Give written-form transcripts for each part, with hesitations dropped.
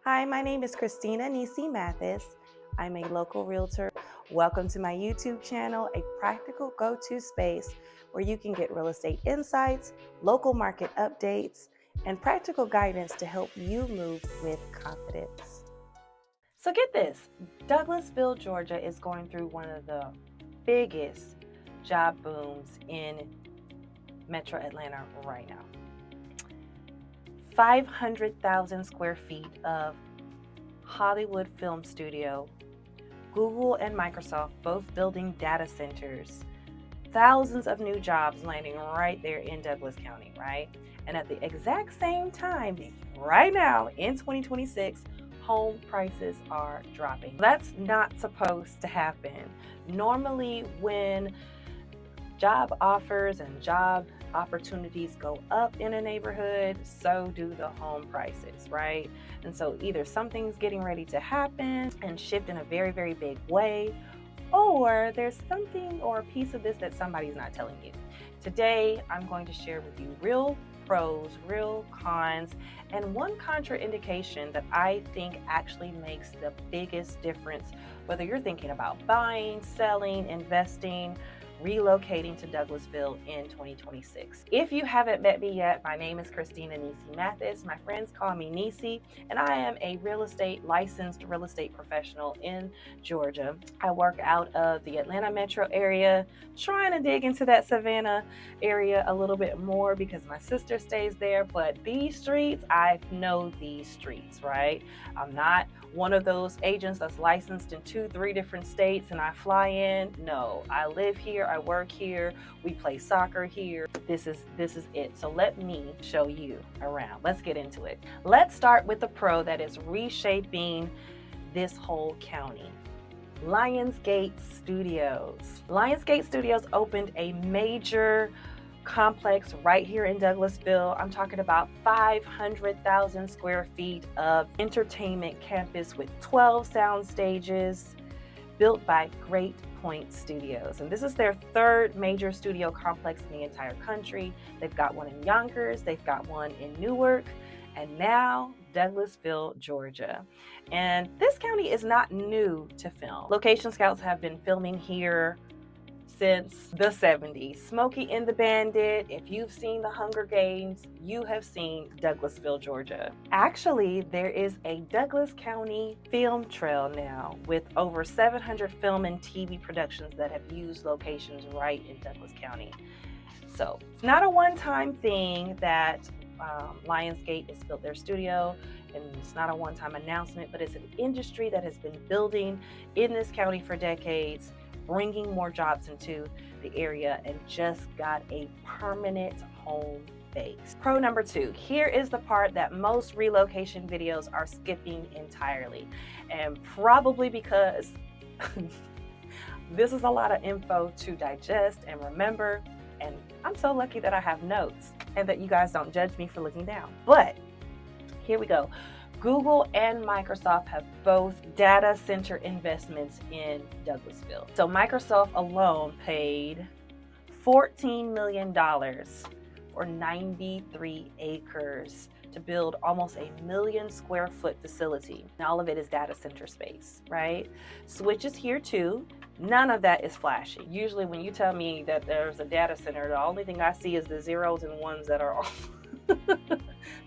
Hi, my name is Christina Nici Mathis. I'm a local realtor. Welcome to my YouTube channel, a practical go-to space where you can get real estate insights, local market updates, and practical guidance to help you move with confidence. So get this, Douglasville, Georgia is going through one of the biggest job booms in Metro Atlanta right now. 500,000 square feet of Hollywood film studio, Google and Microsoft both building data centers, thousands of new jobs landing right there in Douglas County, right? And at the exact same time, right now in 2026, home prices are dropping. That's not supposed to happen. Normally, when job offers and job opportunities go up in a neighborhood, so do the home prices, right? And so either something's getting ready to happen and shift in a very, very big way, or there's something or a piece of this that somebody's not telling you. Today, I'm going to share with you real pros, real cons, and one contraindication that I think actually makes the biggest difference, whether you're thinking about buying, selling, investing, relocating to Douglasville in 2026. If you haven't met me yet, my name is Christina Nici Mathis. My friends call me Nici, and I am a licensed real estate professional in Georgia. I work out of the Atlanta metro area, trying to dig into that Savannah area a little bit more because my sister stays there, but these streets, I know these streets, right? I'm not one of those agents that's licensed in 2-3 different states and I fly in. No, I live here, I work here, we play soccer here. This is it. So let me show you around. Let's get into it. Let's start with the pro that is reshaping this whole county. Lionsgate Studios. Lionsgate Studios opened a major complex right here in Douglasville. I'm talking about 500,000 square feet of entertainment campus with 12 sound stages built by Great Point Studios. And this is their third major studio complex in the entire country. They've got one in Yonkers, they've got one in Newark, and now Douglasville, Georgia. And this county is not new to film. Location scouts have been filming here since the 70s. Smokey and the Bandit, if you've seen The Hunger Games, you have seen Douglasville, Georgia. Actually, there is a Douglas County film trail now with over 700 film and TV productions that have used locations right in Douglas County. So it's not a one-time thing that Lionsgate has built their studio, and it's not a one-time announcement, but it's an industry that has been building in this county for decades, bringing more jobs into the area, and just got a permanent home base. Pro number 2, here is the part that most relocation videos are skipping entirely, and probably because this is a lot of info to digest and remember, and I'm so lucky that I have notes and that you guys don't judge me for looking down. But here we go. Google and Microsoft have both data center investments in Douglasville. So Microsoft alone paid $14 million for 93 acres to build almost 1 million square foot facility. And all of it is data center space, right? Switches here too. None of that is flashy. Usually when you tell me that there's a data center, the only thing I see is the zeros and ones that are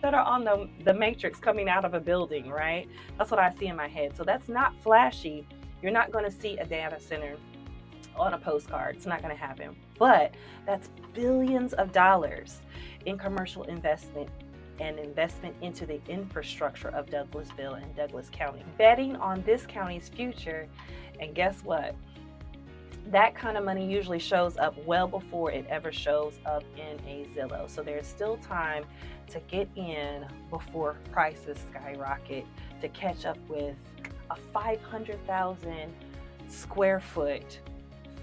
that are on the matrix coming out of a building, right? That's what I see in my head. So that's not flashy. You're not going to see a data center on a postcard. It's not going to happen. But that's billions of dollars in commercial investment and investment into the infrastructure of Douglasville and Douglas County. Betting on this county's future, and guess what? That kind of money usually shows up well before it ever shows up in a Zillow. So there's still time to get in before prices skyrocket, to catch up with a 500,000 square foot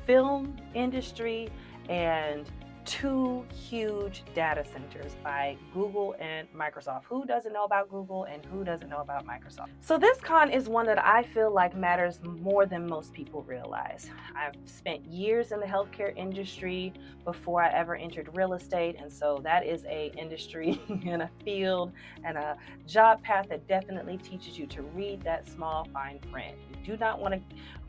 film industry and two huge data centers by Google and Microsoft. Who doesn't know about Google and who doesn't know about Microsoft? So this con is one that I feel like matters more than most people realize. I've spent years in the healthcare industry before I ever entered real estate, and so that is a industry and a field and a job path that definitely teaches you to read that small fine print. You do not want to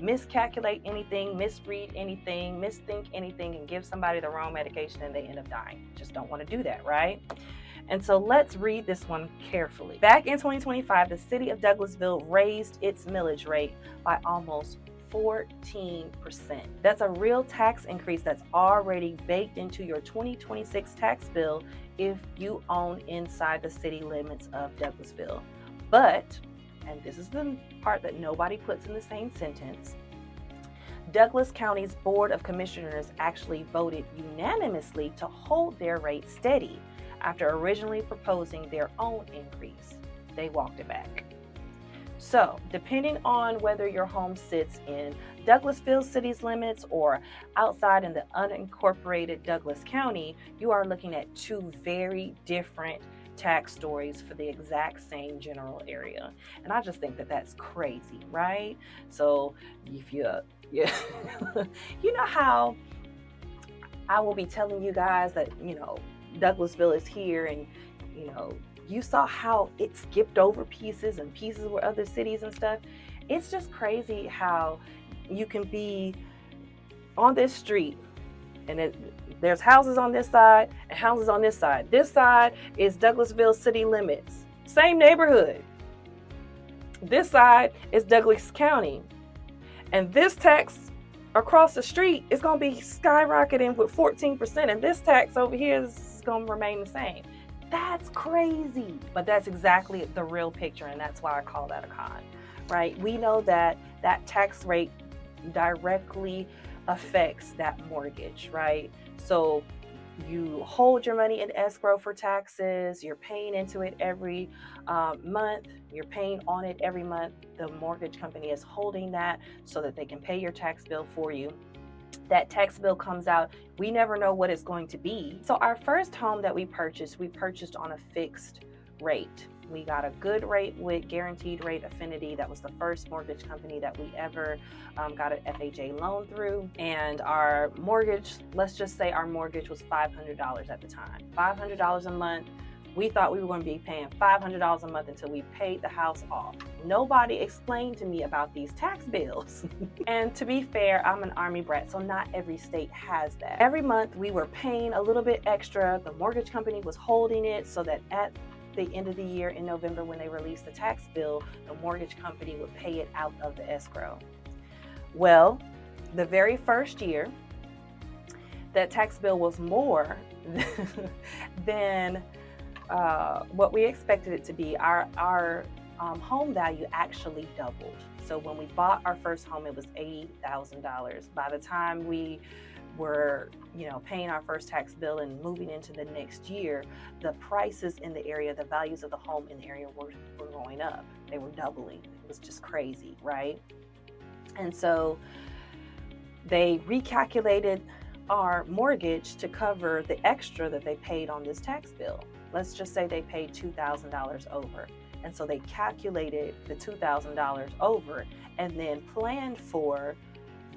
miscalculate anything, misread anything, misthink anything, and give somebody the wrong medication and they end up dying. Just don't want to do that, right? And so let's read this one carefully. Back in 2025, the city of Douglasville raised its millage rate by almost 14%. That's a real tax increase that's already baked into your 2026 tax bill if you own inside the city limits of Douglasville. But, and this is the part that nobody puts in the same sentence, Douglas County's Board of Commissioners actually voted unanimously to hold their rate steady after originally proposing their own increase. They walked it back. So, depending on whether your home sits in Douglasville city's limits or outside in the unincorporated Douglas County, you are looking at two very different tax stories for the exact same general area. And I just think that that's crazy, right? So, if you you know how I will be telling you guys that, Douglasville is here, and, you saw how it skipped over pieces and pieces were other cities and stuff. It's just crazy how you can be on this street and there's houses on this side and houses on this side. This side is Douglasville city limits, same neighborhood. This side is Douglas County. And this tax across the street is going to be skyrocketing with 14%. And this tax over here is going to remain the same. That's crazy. But that's exactly the real picture. And that's why I call that a con, right? We know that that tax rate directly affects that mortgage, right? So you hold your money in escrow for taxes, you're paying into it every month, you're paying on it every month. The mortgage company is holding that so that they can pay your tax bill for you. That tax bill comes out, we never know what it's going to be. So our first home that we purchased on a fixed rate. We got a good rate with Guaranteed Rate Affinity. That was the first mortgage company that we ever got an FHA loan through. And our mortgage, let's just say our mortgage was $500 at the time. $500 a month. We thought we were going to be paying $500 a month until we paid the house off. Nobody explained to me about these tax bills. And to be fair, I'm an Army brat, so not every state has that. Every month we were paying a little bit extra. The mortgage company was holding it so that at the end of the year in November, when they released the tax bill, the mortgage company would pay it out of the escrow. Well, the very first year, that tax bill was more than what we expected it to be. Our home value actually doubled. So when we bought our first home, it was $80,000. By the time we were, paying our first tax bill and moving into the next year, the prices in the area, the values of the home in the area were going up. They were doubling. It was just crazy, right? And so they recalculated our mortgage to cover the extra that they paid on this tax bill. Let's just say they paid $2,000 over. And so they calculated the $2,000 over and then planned for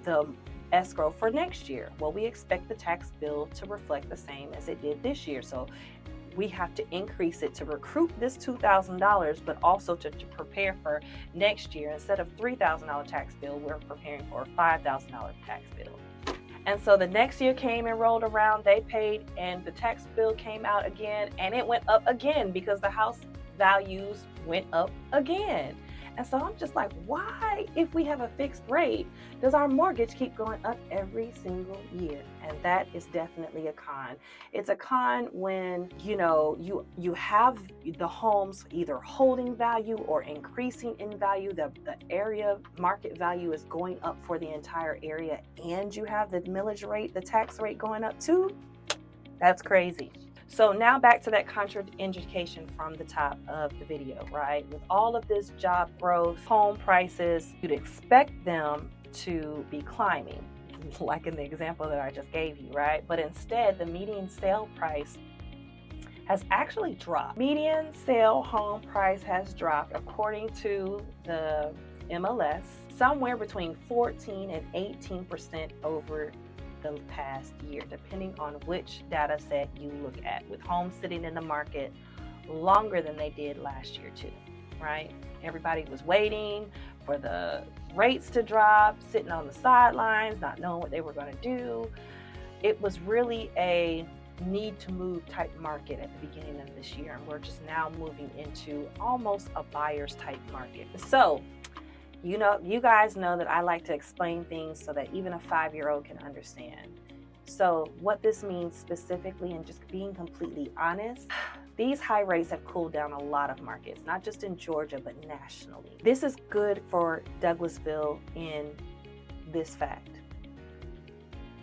the escrow for next year. Well, we expect the tax bill to reflect the same as it did this year. So we have to increase it to recruit this $2,000, but also to prepare for next year. Instead of $3,000 tax bill, we're preparing for a $5,000 tax bill. And so the next year came and rolled around, they paid, and the tax bill came out again, and it went up again because the house values went up again. And so I'm just like, why, if we have a fixed rate, does our mortgage keep going up every single year? And that is definitely a con. It's a con when, you have the homes either holding value or increasing in value. The area market value is going up for the entire area, and you have the millage rate, the tax rate going up too. That's crazy. So now back to that contraindication from the top of the video, right? With all of this job growth, home prices, you'd expect them to be climbing. like in the example that I just gave you, right? But instead, the median sale price has actually dropped. Median sale home price has dropped, according to the MLS, somewhere between 14 and 18% over the past year, depending on which data set you look at, with homes sitting in the market longer than they did last year too, right? Everybody was waiting for the rates to drop, sitting on the sidelines, not knowing what they were going to do. It was really a need to move type market at the beginning of this year, and we're just now moving into almost a buyer's type market. So you guys know that I like to explain things so that even a 5-year-old can understand. So what this means specifically, and just being completely honest, these high rates have cooled down a lot of markets, not just in Georgia, but nationally. This is good for Douglasville in this fact.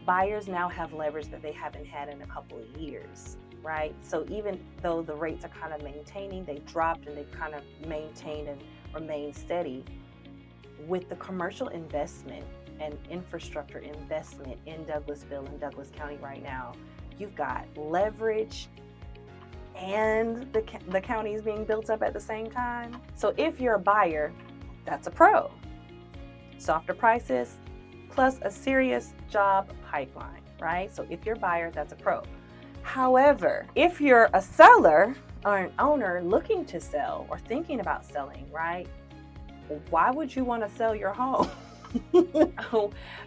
Buyers now have leverage that they haven't had in a couple of years, right? So even though the rates are kind of maintaining, they dropped and they've kind of maintained and remained steady. With the commercial investment and infrastructure investment in Douglasville and Douglas County right now, you've got leverage and the county is being built up at the same time. So if you're a buyer, that's a pro. Softer prices plus a serious job pipeline, right? So if you're a buyer, that's a pro. However, if you're a seller or an owner looking to sell or thinking about selling, right? Why would you want to sell your home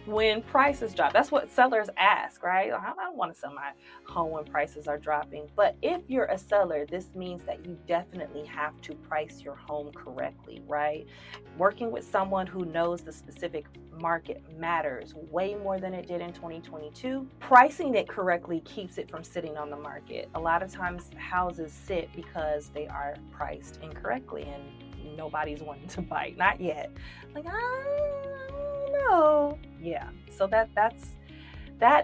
when prices drop? That's what sellers ask, right? I don't want to sell my home when prices are dropping. But if you're a seller, this means that you definitely have to price your home correctly, right? Working with someone who knows the specific market matters way more than it did in 2022. Pricing it correctly keeps it from sitting on the market. A lot of times houses sit because they are priced incorrectly, and nobody's wanting to bite, not yet. Like, I don't know. Yeah, so that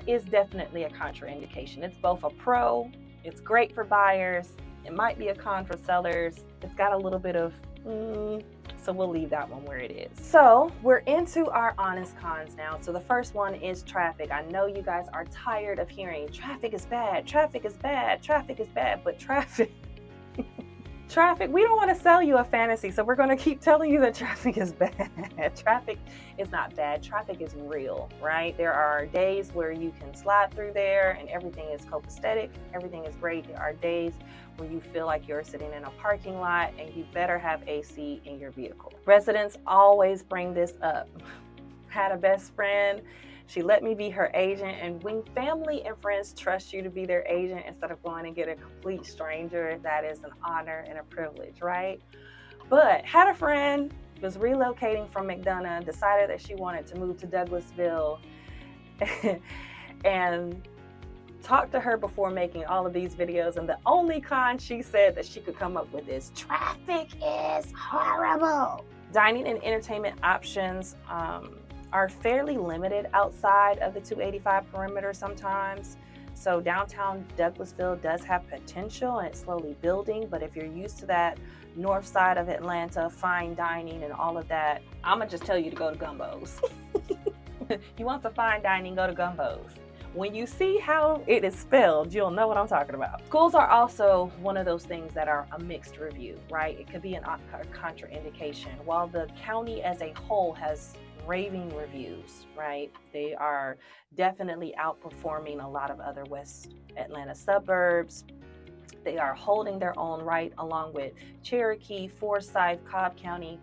is definitely a contraindication. It's both a pro, it's great for buyers, it might be a con for sellers. It's got a little bit of so we'll leave that one where it is. So we're into our honest cons now. So the first one is traffic. I know you guys are tired of hearing traffic is bad, traffic is bad, traffic is bad, but traffic we don't want to sell you a fantasy, so we're going to keep telling you that traffic is bad. Traffic is not bad. Traffic is real, right? There are days where you can slide through there and everything is copacetic, everything is great. There are days where you feel like you're sitting in a parking lot and you better have AC in your vehicle. Residents always bring this up. Had a best friend. She let me be her agent, and when family and friends trust you to be their agent instead of going and get a complete stranger, that is an honor and a privilege, right? But had a friend, was relocating from McDonough, decided that she wanted to move to Douglasville, and talked to her before making all of these videos, and the only con she said that she could come up with is traffic is horrible. Dining and entertainment options are fairly limited outside of the 285 perimeter sometimes. So downtown Douglasville does have potential and it's slowly building, but if you're used to that north side of Atlanta, fine dining and all of that, I'm gonna just tell you to go to Gumbo's. You want some fine dining, go to Gumbo's. When you see how it is spelled, you'll know what I'm talking about. Schools are also one of those things that are a mixed review, right? It could be a contraindication. While the county as a whole has raving reviews, right? They are definitely outperforming a lot of other West Atlanta suburbs. They are holding their own, right, along with Cherokee, Forsyth, Cobb County.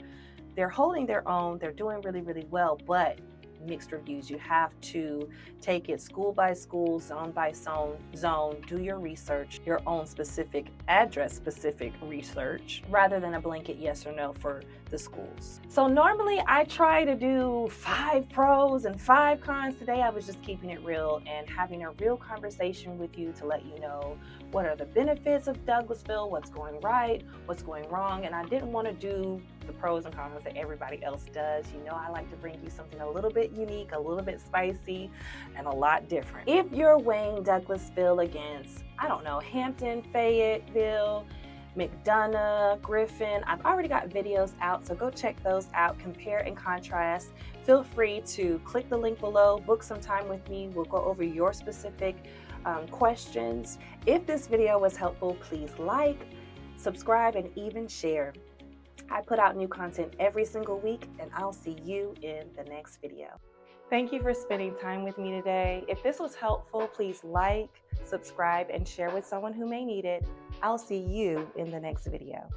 They're holding their own. They're doing really, really well, but mixed reviews. You have to take it school by school, zone by zone, do your research, your own specific address specific research, rather than a blanket yes or no for the schools. So normally I try to do 5 pros and 5 cons. Today I was just keeping it real and having a real conversation with you to let you know what are the benefits of Douglasville, what's going right, what's going wrong, and I didn't want to do the pros and cons that everybody else does. You know, I like to bring you something a little bit unique, a little bit spicy, and a lot different. If you're weighing Douglasville against, I don't know, Hampton, Fayetteville, McDonough, Griffin. I've already got videos out, so go check those out, compare and contrast. Feel free to click the link below, book some time with me. We'll go over your specific questions. If this video was helpful, please like, subscribe, and even share. I put out new content every single week, and I'll see you in the next video. Thank you for spending time with me today. If this was helpful, please like, subscribe, and share with someone who may need it. I'll see you in the next video.